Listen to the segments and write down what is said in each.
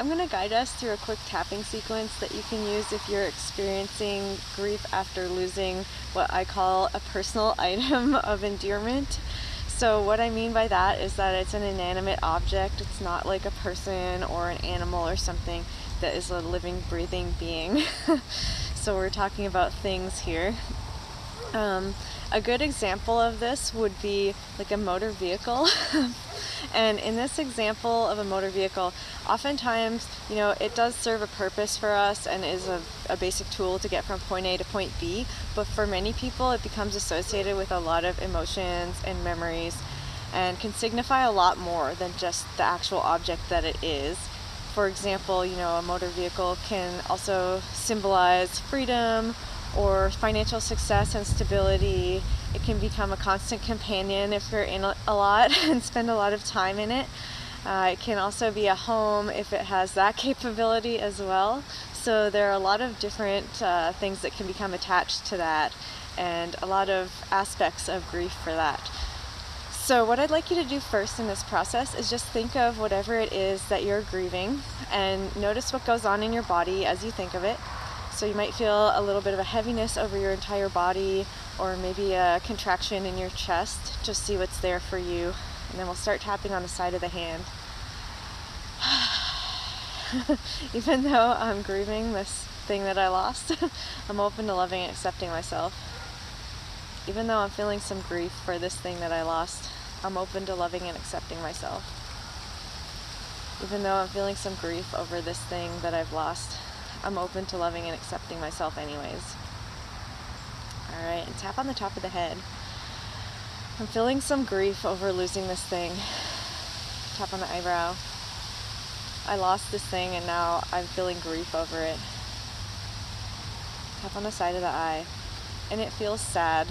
I'm going to guide us through a quick tapping sequence that you can use if you're experiencing grief after losing what I call a personal item of endearment. So what I mean by that is that it's an inanimate object. It's not like a person or an animal or something that is a living, breathing being. So we're talking about things here. A good example of this would be like a motor vehicle. And in this example of a motor vehicle, oftentimes, it does serve a purpose for us and is a basic tool to get from point A to point B. But for many people, it becomes associated with a lot of emotions and memories and can signify a lot more than just the actual object that it is. For example, a motor vehicle can also symbolize freedom or financial success and stability. It can become a constant companion if you're in a lot and spend a lot of time in it. It can also be a home if it has that capability as well. So there are a lot of different things that can become attached to that, and a lot of aspects of grief for that. So what I'd like you to do first in this process is just think of whatever it is that you're grieving and notice what goes on in your body as you think of it. So you might feel a little bit of a heaviness over your entire body, or maybe a contraction in your chest. Just see what's there for you. And then we'll start tapping on the side of the hand. Even though I'm grieving this thing that I lost, I'm open to loving and accepting myself. Even though I'm feeling some grief for this thing that I lost, I'm open to loving and accepting myself. Even though I'm feeling some grief over this thing that I've lost, I'm open to loving and accepting myself anyways. Alright, and tap on the top of the head. I'm feeling some grief over losing this thing. Tap on the eyebrow. I lost this thing and now I'm feeling grief over it. Tap on the side of the eye. And it feels sad.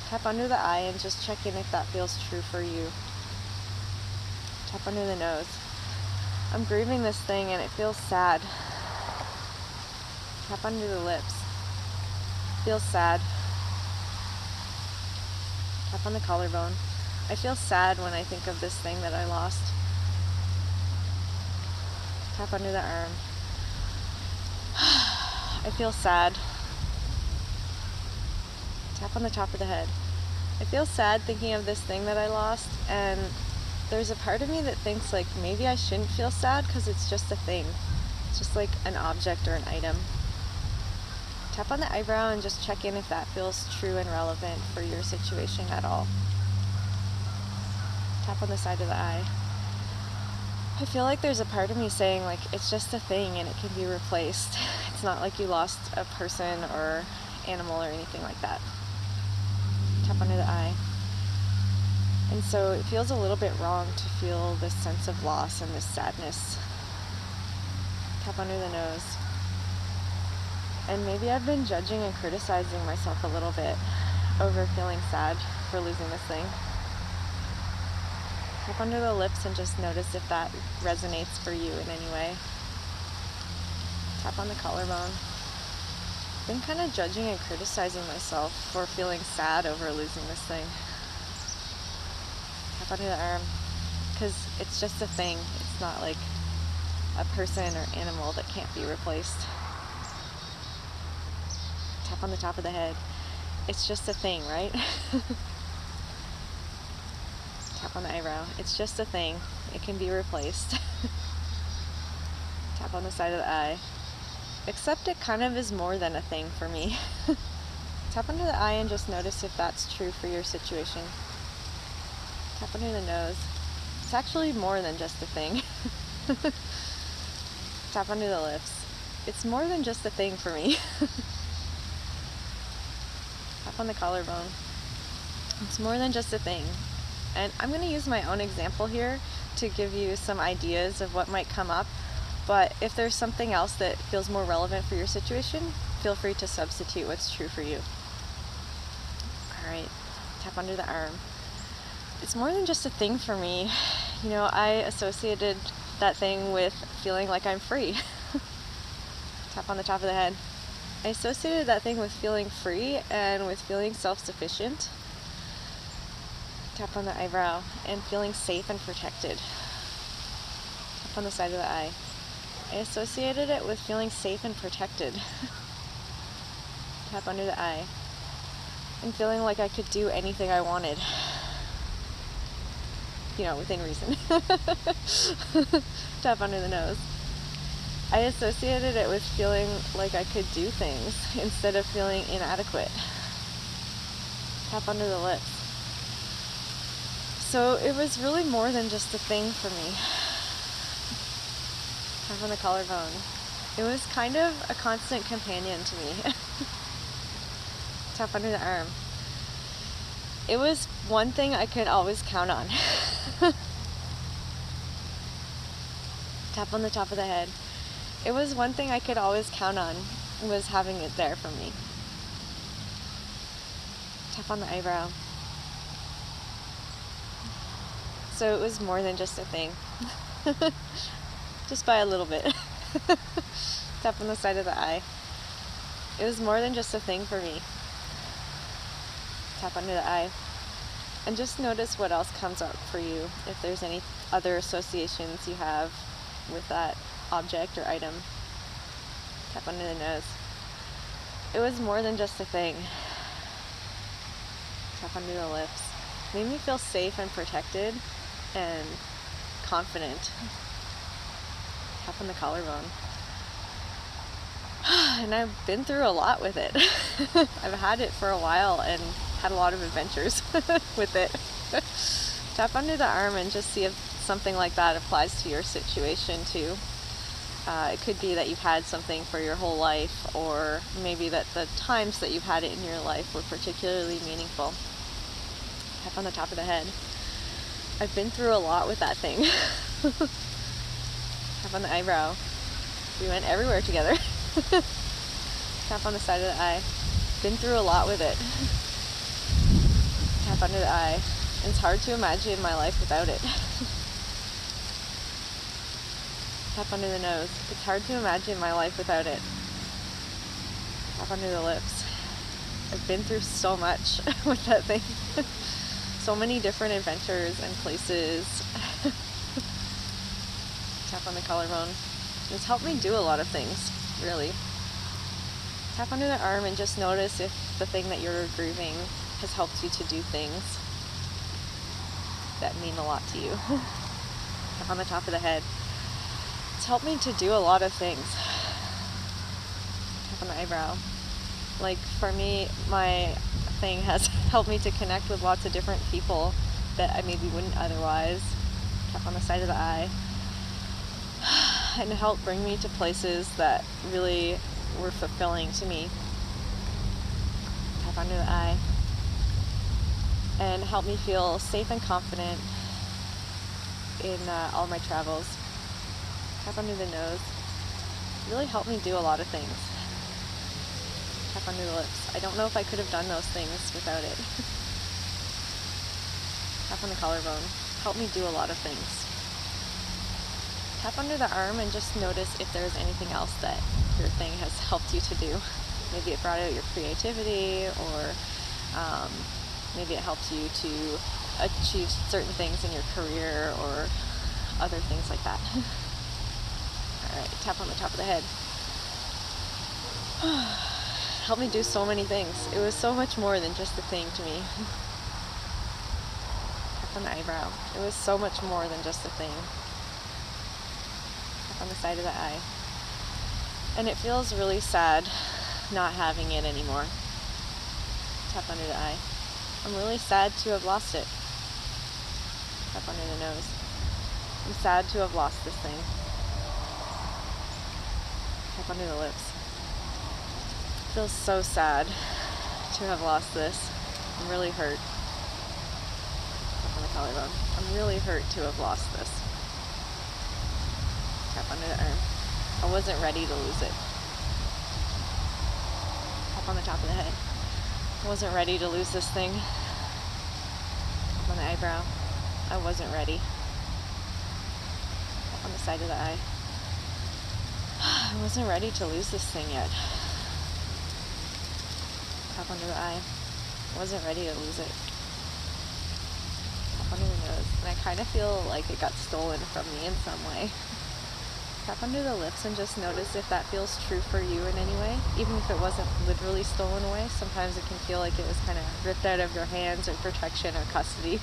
Tap under the eye and just check in if that feels true for you. Tap under the nose. I'm grieving this thing and it feels sad. Tap under the lips. Feels sad. Tap on the collarbone. I feel sad when I think of this thing that I lost. Tap under the arm. I feel sad. Tap on the top of the head. I feel sad thinking of this thing that I lost, and there's a part of me that thinks like maybe I shouldn't feel sad because it's just a thing. It's just like an object or an item. Tap on the eyebrow and just check in if that feels true and relevant for your situation at all. Tap on the side of the eye. I feel like there's a part of me saying like it's just a thing and it can be replaced. It's not like you lost a person or animal or anything like that. Tap under the eye. And so it feels a little bit wrong to feel this sense of loss and this sadness. Tap under the nose. And maybe I've been judging and criticizing myself a little bit over feeling sad for losing this thing. Tap under the lips and just notice if that resonates for you in any way. Tap on the collarbone. Been kind of judging and criticizing myself for feeling sad over losing this thing. Tap under the arm, because it's just a thing. It's not like a person or animal that can't be replaced. Tap on the top of the head. It's just a thing, right? Tap on the eyebrow. It's just a thing. It can be replaced. Tap on the side of the eye. Except it kind of is more than a thing for me. Tap under the eye and just notice if that's true for your situation. Tap under the nose. It's actually more than just a thing. Tap under the lips. It's more than just a thing for me. Tap on the collarbone. It's more than just a thing. And I'm going to use my own example here to give you some ideas of what might come up. But if there's something else that feels more relevant for your situation, feel free to substitute what's true for you. Alright, tap under the arm. It's more than just a thing for me. I associated that thing with feeling like I'm free. Tap on the top of the head. I associated that thing with feeling free and with feeling self-sufficient. Tap on the eyebrow and feeling safe and protected. Tap on the side of the eye. I associated it with feeling safe and protected. Tap under the eye. And feeling like I could do anything I wanted. You know, within reason. Tap under the nose. I associated it with feeling like I could do things instead of feeling inadequate. Tap under the lips. So it was really more than just a thing for me. Tap on the collarbone. It was kind of a constant companion to me. Tap under the arm. It was one thing I could always count on. Tap on the top of the head. It was one thing I could always count on, was having it there for me. Tap on the eyebrow. So it was more than just a thing. Just by a little bit. Tap on the side of the eye. It was more than just a thing for me. Tap under the eye. And just notice what else comes up for you, if there's any other associations you have with that object or item. Tap under the nose. It was more than just a thing. Tap under the lips. Made me feel safe and protected and confident. Tap on the collarbone. And I've been through a lot with it. I've had it for a while and had a lot of adventures with it. Tap under the arm and just see if something like that applies to your situation too. It could be that you've had something for your whole life, or maybe that the times that you've had it in your life were particularly meaningful. Tap on the top of the head. I've been through a lot with that thing. Tap on the eyebrow. We went everywhere together. Tap on the side of the eye. Been through a lot with it. Tap under the eye. It's hard to imagine my life without it. Tap under the nose. It's hard to imagine my life without it. Tap under the lips. I've been through so much with that thing. So many different adventures and places. Tap on the collarbone. It's helped me do a lot of things, really. Tap under the arm and just notice if the thing that you're grieving has helped you to do things that mean a lot to you. Tap on the top of the head. It's helped me to do a lot of things. Tap on the eyebrow. Like for me, my thing has helped me to connect with lots of different people that I maybe wouldn't otherwise. Tap on the side of the eye. And help bring me to places that really were fulfilling to me. Tap under the eye. And help me feel safe and confident in all my travels. Tap under the nose. Really helped me do a lot of things. Tap under the lips. I don't know if I could have done those things without it. Tap on the collarbone. Helped me do a lot of things. Tap under the arm and just notice if there's anything else that your thing has helped you to do. Maybe it brought out your creativity, or maybe it helped you to achieve certain things in your career or other things like that. Alright, tap on the top of the head. Helped me do so many things. It was so much more than just a thing to me. Tap on the eyebrow. It was so much more than just a thing. On the side of the eye. And it feels really sad not having it anymore. Tap under the eye. I'm really sad to have lost it. Tap under the nose. I'm sad to have lost this thing. Tap under the lips. It feels so sad to have lost this. I'm really hurt. Tap on the collarbone. I'm really hurt to have lost this. Tap under the arm. I wasn't ready to lose it. Tap on the top of the head. I wasn't ready to lose this thing. Tap on the eyebrow. I wasn't ready. Tap on the side of the eye. I wasn't ready to lose this thing yet. Tap under the eye. I wasn't ready to lose it. Tap under the nose. And I kind of feel like it got stolen from me in some way. Tap under the lips and just notice if that feels true for you in any way. Even if it wasn't literally stolen away, sometimes it can feel like it was kind of ripped out of your hands or protection or custody.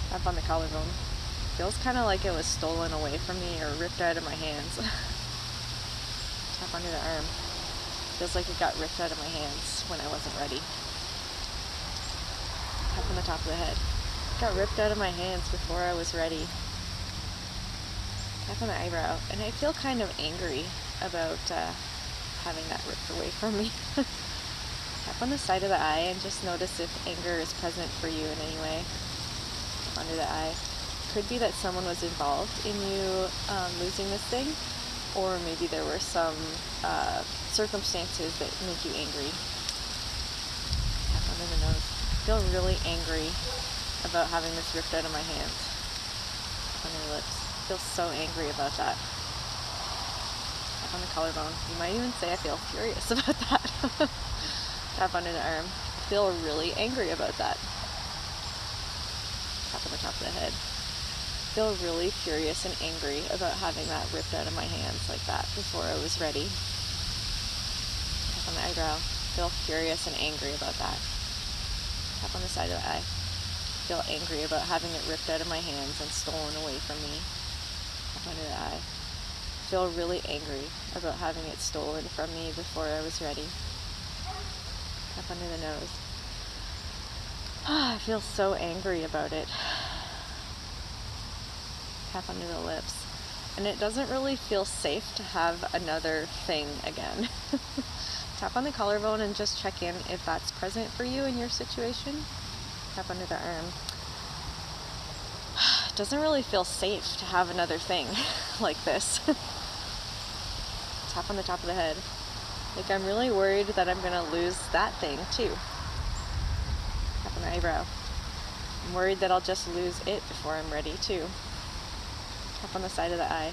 Tap on the collarbone. Feels kind of like it was stolen away from me or ripped out of my hands. Tap under the arm. Feels like it got ripped out of my hands when I wasn't ready. Tap on the top of the head. It got ripped out of my hands before I was ready. Tap on the eyebrow, and I feel kind of angry about having that ripped away from me. Tap on the side of the eye and just notice if anger is present for you in any way. Tap under the eye. Could be that someone was involved in you losing this thing, or maybe there were some circumstances that make you angry. Tap under the nose. I feel really angry about having this ripped out of my hands. Tap under the lips. I feel so angry about that. Tap on the collarbone. You might even say I feel furious about that. Tap under the arm. I feel really angry about that. Tap on the top of the head. I feel really furious and angry about having that ripped out of my hands like that before I was ready. Tap on the eyebrow. I feel furious and angry about that. Tap on the side of the eye. I feel angry about having it ripped out of my hands and stolen away from me. Tap under the eye. I feel really angry about having it stolen from me before I was ready. Tap under the nose. I feel so angry about it. Tap under the lips. And it doesn't really feel safe to have another thing again. Tap on the collarbone and just check in if that's present for you in your situation. Tap under the arm. It doesn't really feel safe to have another thing like this. Tap on the top of the head. Like, I'm really worried that I'm gonna lose that thing too. Tap on the eyebrow. I'm worried that I'll just lose it before I'm ready too. Tap on the side of the eye.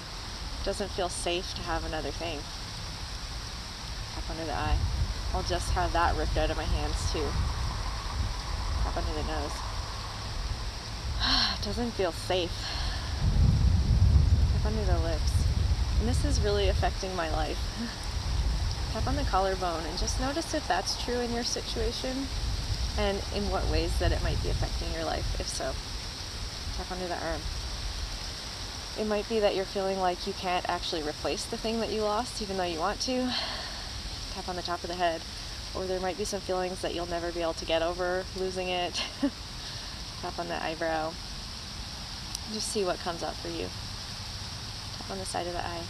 It doesn't feel safe to have another thing. Tap under the eye. I'll just have that ripped out of my hands too. Tap under the nose. It doesn't feel safe. Tap under the lips. And this is really affecting my life. Tap on the collarbone and just notice if that's true in your situation and in what ways that it might be affecting your life, if so. Tap under the arm. It might be that you're feeling like you can't actually replace the thing that you lost even though you want to. Tap on the top of the head. Or there might be some feelings that you'll never be able to get over losing it. Tap on the eyebrow. Just see what comes up for you. Tap on the side of the eye.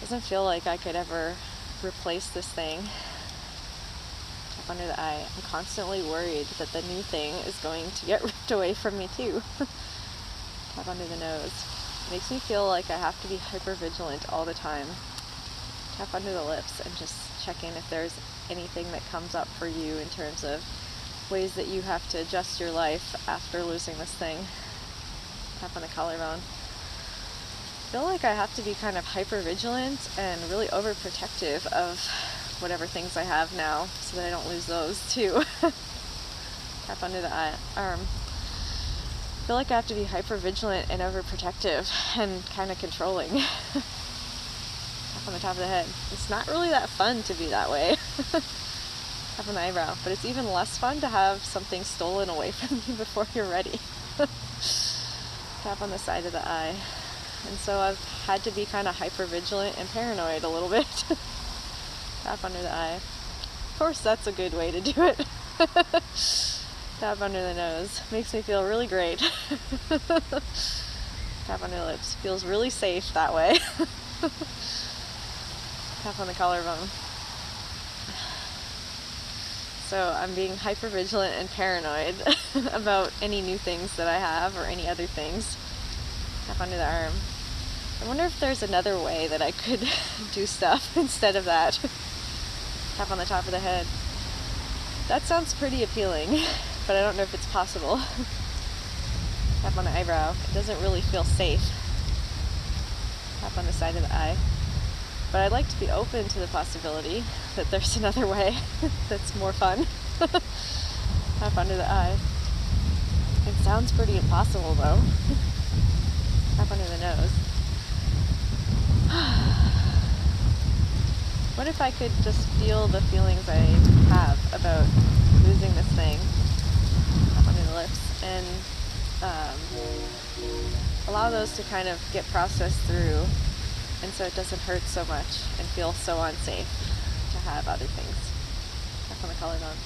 Doesn't feel like I could ever replace this thing. Tap under the eye. I'm constantly worried that the new thing is going to get ripped away from me too. Tap under the nose. Makes me feel like I have to be hypervigilant all the time. Tap under the lips and just check in if there's anything that comes up for you in terms of ways that you have to adjust your life after losing this thing. Tap on the collarbone. I feel like I have to be kind of hypervigilant and really overprotective of whatever things I have now so that I don't lose those too. Tap under the arm. I feel like I have to be hypervigilant and overprotective and kind of controlling. Tap on the top of the head. It's not really that fun to be that way. Tap on the eyebrow. But it's even less fun to have something stolen away from you before you're ready. Tap on the side of the eye. And so I've had to be kind of hypervigilant and paranoid a little bit. Tap under the eye. Of course, that's a good way to do it. Tap under the nose. Makes me feel really great. Tap under the lips. Feels really safe that way. Tap on the collarbone. So I'm being hypervigilant and paranoid about any new things that I have or any other things. Tap under the arm. I wonder if there's another way that I could do stuff instead of that. Tap on the top of the head. That sounds pretty appealing, but I don't know if it's possible. Tap on the eyebrow. It doesn't really feel safe. Tap on the side of the eye. But I'd like to be open to the possibility that there's another way that's more fun. Tap under the eye. And sounds pretty impossible though. Tap under the nose. What if I could just feel the feelings I have about losing this thing? Tap under the lips and allow those to kind of get processed through, and so it doesn't hurt so much and feel so unsafe to have other things. Tap on the collarbone.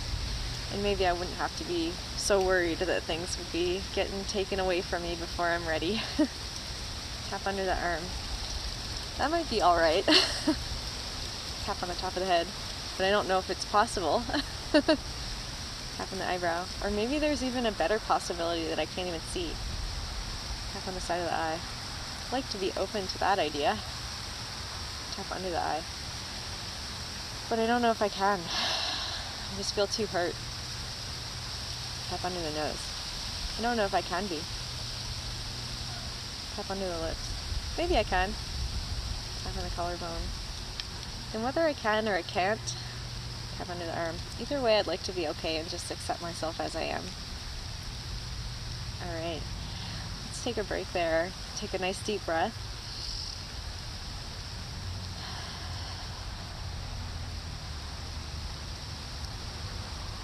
And maybe I wouldn't have to be so worried that things would be getting taken away from me before I'm ready. Tap under the arm. That might be alright. Tap on the top of the head, but I don't know if it's possible. Tap on the eyebrow. Or maybe there's even a better possibility that I can't even see. Tap on the side of the eye. I'd like to be open to that idea. Tap under the eye. But I don't know if I can. I just feel too hurt. Tap under the nose. I don't know if I can be. Tap under the lips. Maybe I can. Tap on the collarbone. And whether I can or I can't, tap under the arm. Either way, I'd like to be okay and just accept myself as I am. Alright, let's take a break there. Take a nice deep breath.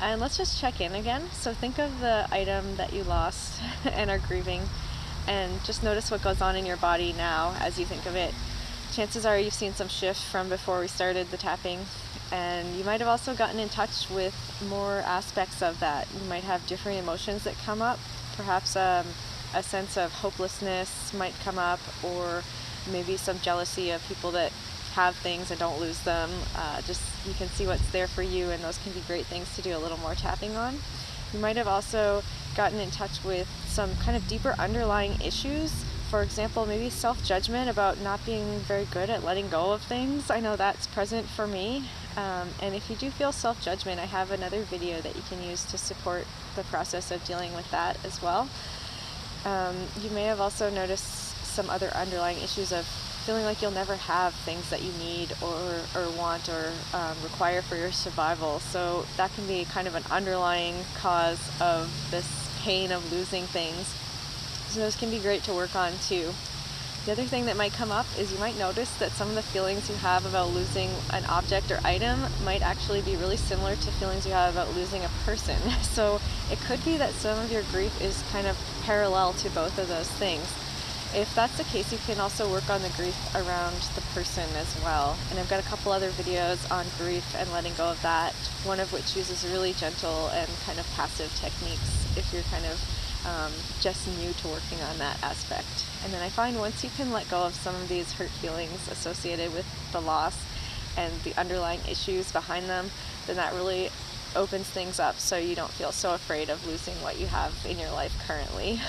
And let's just check in again. So think of the item that you lost and are grieving, and just notice what goes on in your body now as you think of it. Chances are you've seen some shift from before we started the tapping, and you might have also gotten in touch with more aspects of that. You might have different emotions that come up. Perhaps a sense of hopelessness might come up, or maybe some jealousy of people that have things and don't lose them. Just you can see what's there for you, and those can be great things to do a little more tapping on. You might have also gotten in touch with some kind of deeper underlying issues. For example, maybe self-judgment about not being very good at letting go of things. I know that's present for me. And if you do feel self-judgment, I have another video that you can use to support the process of dealing with that as well. You may have also noticed some other underlying issues of feeling like you'll never have things that you need or want or require for your survival. So that can be kind of an underlying cause of this pain of losing things. So those can be great to work on too. The other thing that might come up is you might notice that some of the feelings you have about losing an object or item might actually be really similar to feelings you have about losing a person. So it could be that some of your grief is kind of parallel to both of those things. If that's the case, you can also work on the grief around the person as well. And I've got a couple other videos on grief and letting go of that, one of which uses really gentle and kind of passive techniques if you're kind of just new to working on that aspect. And then I find once you can let go of some of these hurt feelings associated with the loss and the underlying issues behind them, then that really opens things up so you don't feel so afraid of losing what you have in your life currently.